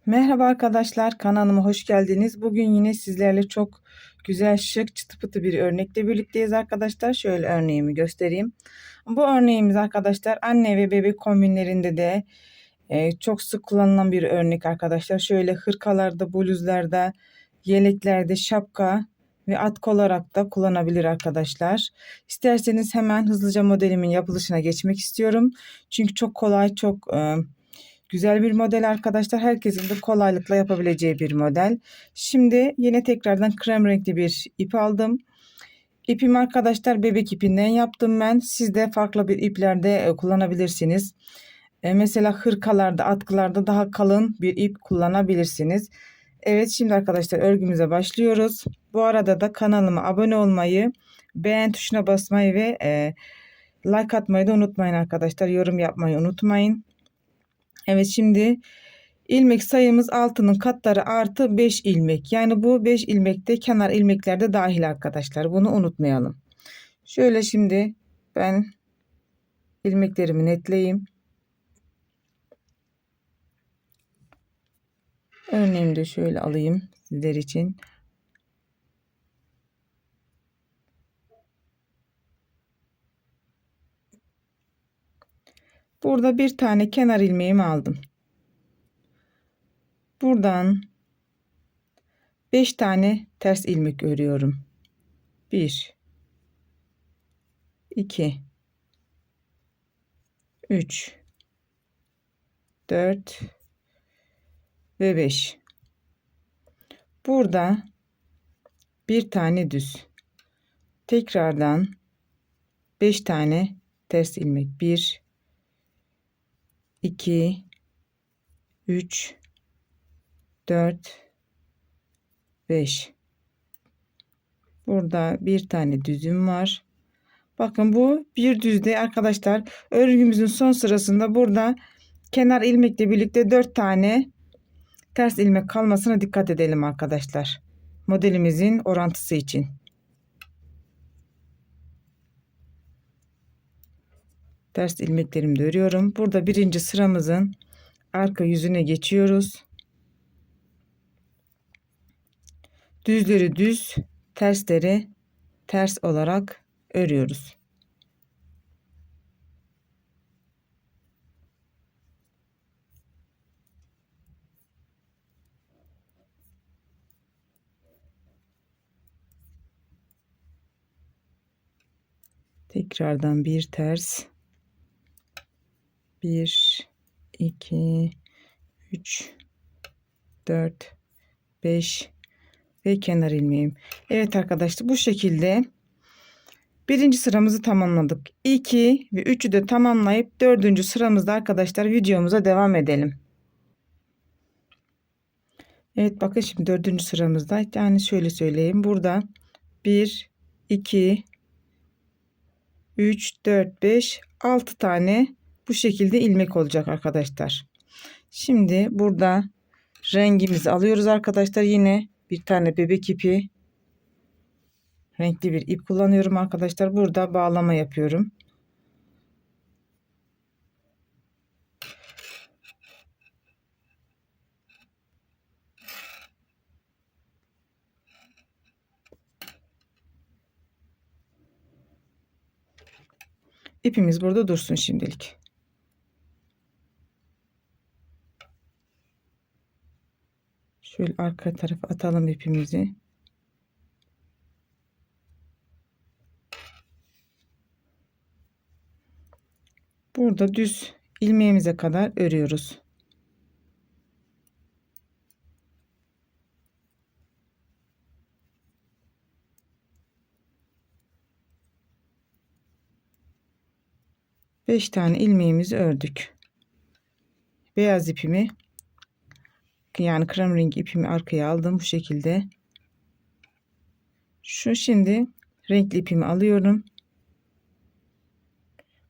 Merhaba arkadaşlar, kanalıma hoş geldiniz. Bugün yine sizlerle çok güzel, şık, çıtı pıtı bir örnekle birlikteyiz arkadaşlar. Şöyle örneğimi göstereyim. Bu örneğimiz arkadaşlar anne ve bebek kombinlerinde de çok sık kullanılan bir örnek arkadaşlar. Şöyle hırkalarda, bluzlarda, yeleklerde, şapka ve atkı olarak da kullanabilir arkadaşlar. İsterseniz hemen hızlıca modelimin yapılışına geçmek istiyorum. Çünkü çok kolay, çok güzel bir model arkadaşlar. Herkesin de kolaylıkla yapabileceği bir model. Şimdi yine tekrardan krem renkli bir ip aldım. İpimi arkadaşlar bebek ipinden yaptım ben. Siz de farklı bir iplerde kullanabilirsiniz. Mesela hırkalarda, atkılarda daha kalın bir ip kullanabilirsiniz. Evet, şimdi arkadaşlar örgümüze başlıyoruz. Bu arada da kanalıma abone olmayı, beğen tuşuna basmayı ve like atmayı da unutmayın arkadaşlar. Yorum yapmayı unutmayın. Evet, şimdi ilmek sayımız altının katları artı 5 ilmek. Yani bu 5 ilmek de kenar ilmeklerde dahil arkadaşlar. Bunu unutmayalım. Şöyle şimdi ben ilmeklerimi netleyeyim. Örneğimi de şöyle alayım sizler için. Burada bir tane kenar ilmeğimi aldım. Buradan 5 tane ters ilmek örüyorum. 1 2 3 4 ve 5. Burada bir tane düz. Tekrardan 5 tane ters ilmek. 1 2 3 4 5. Burada bir tane düzüm var. Bakın bu bir düzde arkadaşlar. Örgümüzün son sırasında burada kenar ilmekle birlikte 4 tane ters ilmek kalmasına dikkat edelim arkadaşlar. Modelimizin orantısı için. Ters ilmeklerimi de örüyorum. Burada birinci sıramızın arka yüzüne geçiyoruz. Düzleri düz, tersleri ters olarak örüyoruz. Tekrardan bir ters. 1 2 3 4 5 ve kenar ilmeğim. Evet arkadaşlar, bu şekilde birinci sıramızı tamamladık. 2 ve 3'ü de tamamlayıp dördüncü sıramızda arkadaşlar videomuza devam edelim. Evet, bakın şimdi dördüncü sıramızda, yani şöyle söyleyeyim, burada 1 2 3 4 5 6 tane bu şekilde ilmek olacak arkadaşlar. Şimdi burada rengimizi alıyoruz arkadaşlar. Yine bir tane bebek ipi, renkli bir ip kullanıyorum arkadaşlar. Burada bağlama yapıyorum. İpimiz burada dursun şimdilik. Şöyle arka tarafa atalım ipimizi. Burada düz ilmeğimize kadar örüyoruz. Beş tane ilmeğimizi ördük. Beyaz ipimi, yani krem rengi ipimi arkaya aldım bu şekilde. Şimdi renkli ipimi alıyorum.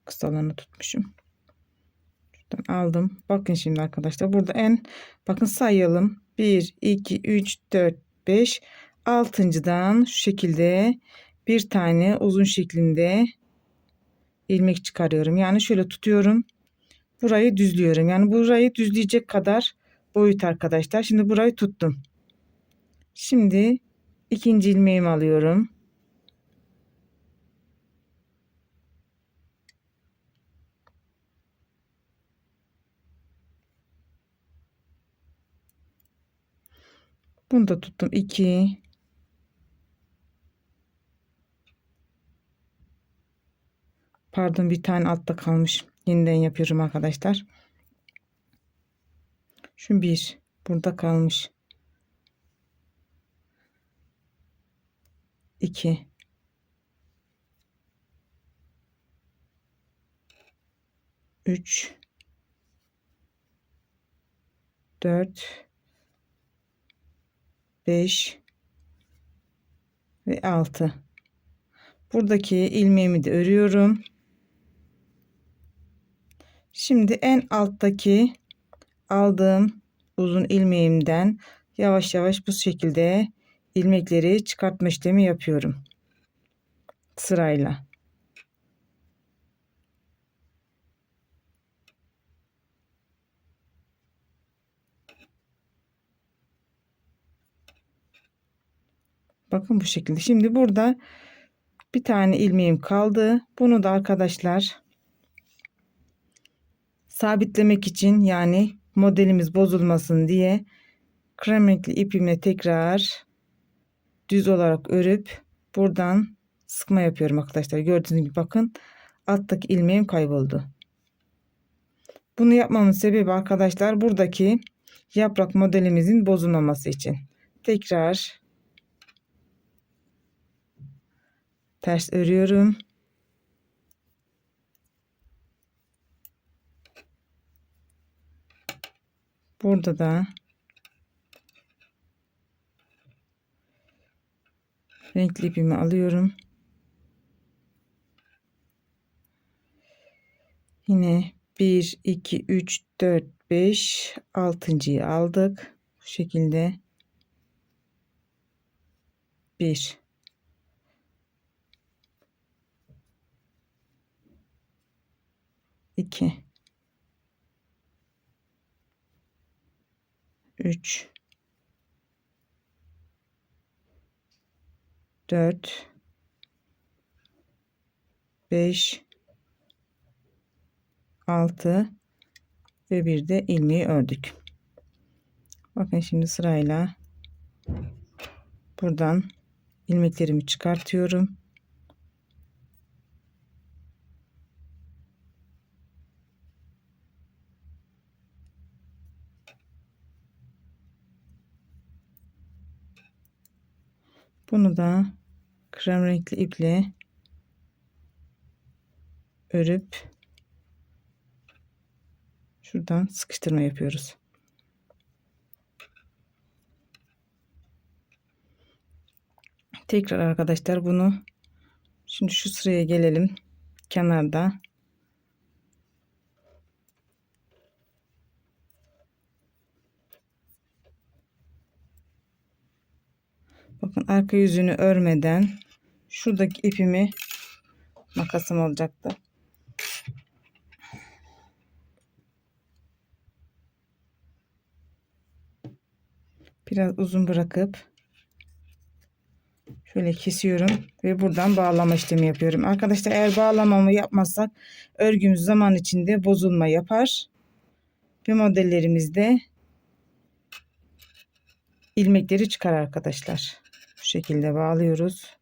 Kısalarını tutmuşum. Şuradan aldım. Bakın şimdi arkadaşlar, burada bakın sayalım. 1 2 3 4 5, altıncıdan şu şekilde bir tane uzun şeklinde ilmek çıkarıyorum. Yani şöyle tutuyorum. Burayı düzlüyorum. Yani burayı düzleyecek kadar boyut arkadaşlar. Şimdi burayı tuttum. Şimdi ikinci ilmeğimi alıyorum. Bunu da tuttum. 2, pardon, bir tane altta kalmış. Yeniden yapıyorum arkadaşlar. Şu bir burada kalmış. 2, 3, 4, 5 ve 6. Buradaki ilmeğimi de örüyorum. Şimdi en alttaki aldığım uzun ilmeğimden yavaş yavaş bu şekilde ilmekleri çıkartma işlemi yapıyorum sırayla. Bakın bu şekilde. Şimdi burada bir tane ilmeğim kaldı. Bunu da arkadaşlar sabitlemek için, yani modelimiz bozulmasın diye krem renkli ipimle tekrar düz olarak örüp buradan sıkma yapıyorum arkadaşlar. Gördüğünüz gibi bakın alttaki ilmeğim kayboldu. Bunu yapmamın sebebi arkadaşlar buradaki yaprak modelimizin bozulmaması için. Tekrar ters örüyorum. Burada da renkli ipimi alıyorum. Yine 1, 2, 3, 4, 5, 6.'yı aldık. Bu şekilde 1, 2, 3, 4, 5, 6 ve bir de ilmeği ördük. Bakın şimdi sırayla buradan ilmeklerimi çıkartıyorum. Bunu da krem renkli iple örüp şuradan sıkıştırma yapıyoruz. Tekrar arkadaşlar bunu şimdi şu sıraya gelelim. Kenarda bakın arka yüzünü örmeden şuradaki ipimi, makasım olacaktı, biraz uzun bırakıp şöyle kesiyorum ve buradan bağlama işlemi yapıyorum. Arkadaşlar eğer bağlamamı yapmazsak örgümüz zaman içinde bozulma yapar ve modellerimizde ilmekleri çıkar arkadaşlar. Bu şekilde bağlıyoruz.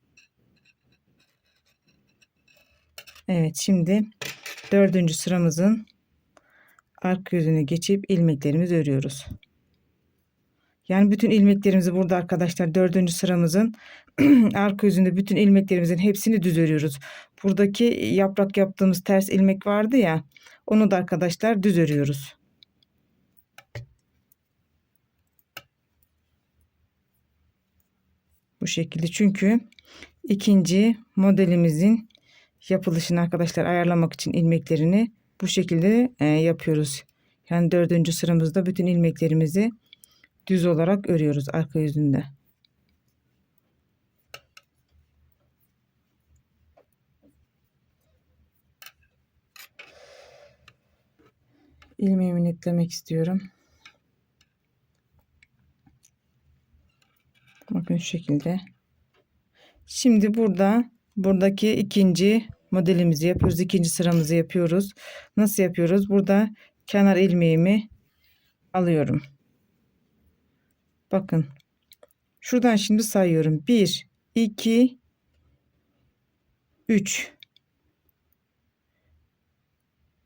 Evet, şimdi dördüncü sıramızın arka yüzünü geçip ilmeklerimizi örüyoruz. Yani bütün ilmeklerimizi burada arkadaşlar dördüncü sıramızın arka yüzünde bütün ilmeklerimizin hepsini düz örüyoruz. Buradaki yaprak yaptığımız ters ilmek vardı ya, onu da arkadaşlar düz örüyoruz. Bu şekilde, çünkü ikinci modelimizin yapılışını arkadaşlar ayarlamak için ilmeklerini bu şekilde yapıyoruz. Yani dördüncü sıramızda bütün ilmeklerimizi düz olarak örüyoruz arka yüzünde. İlmeğimi netlemek istiyorum. Bakın şu şekilde. Şimdi buradaki ikinci modelimizi yapıyoruz. İkinci sıramızı yapıyoruz. Nasıl yapıyoruz? Burada kenar ilmeğimi alıyorum. Bakın. Şuradan şimdi sayıyorum. 1, 2, 3.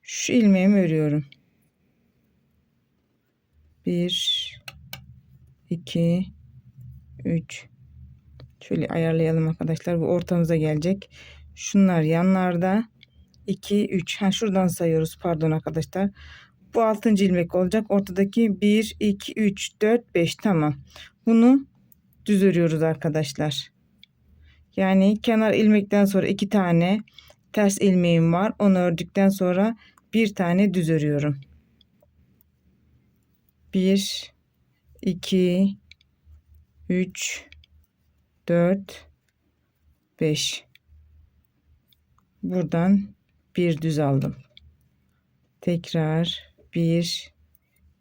Şu ilmeğimi örüyorum. 1, 2, 3. Şöyle ayarlayalım arkadaşlar. Bu ortamıza gelecek. Şunlar yanlarda. 2, 3. Ha, şuradan sayıyoruz. Pardon arkadaşlar. Bu 6. ilmek olacak. Ortadaki 1, 2, 3, 4, 5. Tamam. Bunu düz örüyoruz arkadaşlar. Yani kenar ilmekten sonra 2 tane ters ilmeğim var. Onu ördükten sonra bir tane düz örüyorum. 1, 2, 3, 4, 5. Buradan bir düz aldım. Tekrar 1,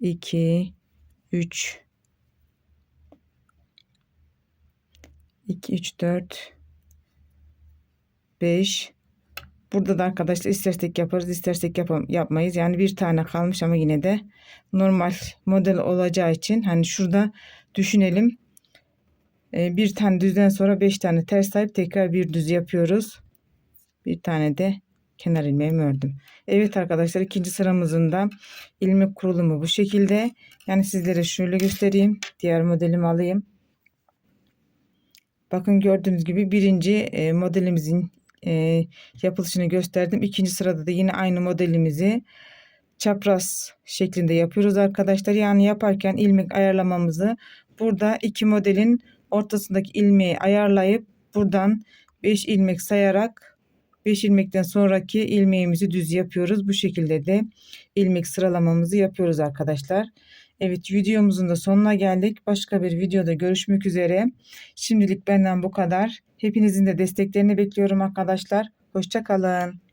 2, 3, 2, 3, 4, 5. Burada da arkadaşlar istersek yaparız, istersek yapmayız. Yani bir tane kalmış ama yine de normal model olacağı için hani şurada düşünelim. Bir tane düzden sonra 5 tane ters sayıp tekrar bir düz yapıyoruz. Bir tane de kenar ilmeğimi ördüm. Evet arkadaşlar, ikinci sıramızın da ilmek kurulumu bu şekilde. Yani sizlere şöyle göstereyim. Diğer modelimi alayım. Bakın gördüğünüz gibi birinci modelimizin yapılışını gösterdim. İkinci sırada da yine aynı modelimizi çapraz şeklinde yapıyoruz arkadaşlar. Yani yaparken ilmek ayarlamamızı burada iki modelin ortasındaki ilmeği ayarlayıp buradan 5 ilmek sayarak 5 ilmekten sonraki ilmeğimizi düz yapıyoruz. Bu şekilde de ilmek sıralamamızı yapıyoruz arkadaşlar. Evet, videomuzun da sonuna geldik. Başka bir videoda görüşmek üzere. Şimdilik benden bu kadar. Hepinizin de desteklerini bekliyorum arkadaşlar. Hoşça kalın.